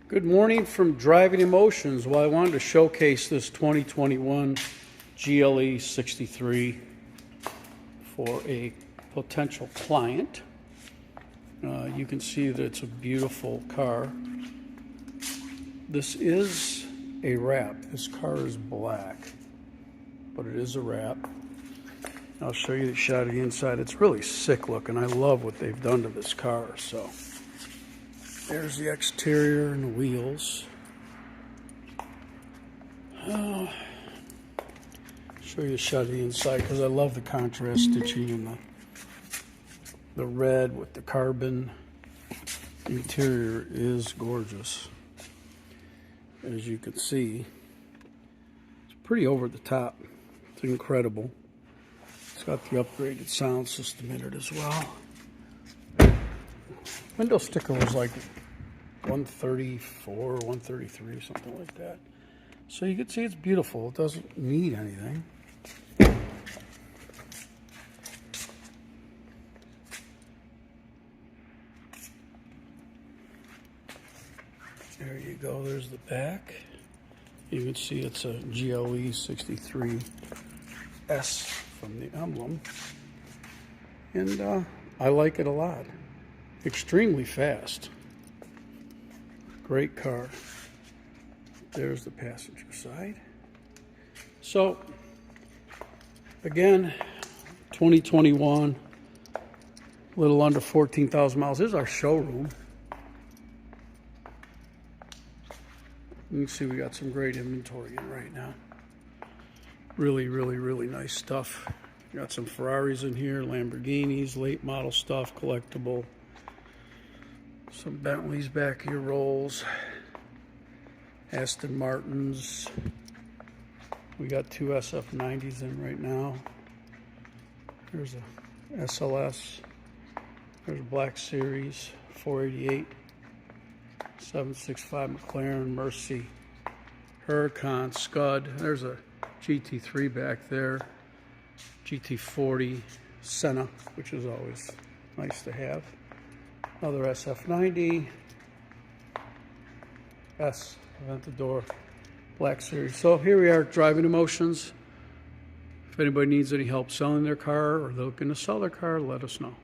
Good morning from Driving Emotions. Well, I wanted to showcase this 2021 GLE 63 for a potential client. You can see that it's a beautiful car. This is a wrap. This car is black, but it is a wrap. I'll show you the shot of the inside. It's really sick looking. I love what they've done to this car. So there's the exterior and the wheels. Show you a shot of the inside because I love the contrast stitching and the red with the carbon. The interior is gorgeous. As you can see, it's pretty over the top. It's incredible. It's got the upgraded sound system in it as well. Window sticker was like 134, 133, something like that. So you can see it's beautiful. It doesn't need anything. There you go. There's the back. You can see it's a GLE 63S from the emblem. And I like it a lot. Extremely fast. Great car. There's the passenger side. So, again, 2021, a little under 14,000 miles. This is our showroom. You can see we got some great inventory in right now. Really, really, really nice stuff. Got some Ferraris in here, Lamborghinis, late model stuff, collectible. Some Bentleys back here, Rolls, Aston Martins. We got two SF90s in right now. There's a SLS. There's a Black Series 488, 765 McLaren, Mercy, Huracan, Scud. There's a GT3 back there, GT40, Senna, which is always nice to have. Another SF90, S, Aventador, Black Series. So here we are, Driving Emotions. If anybody needs any help selling their car or they're looking to sell their car, let us know.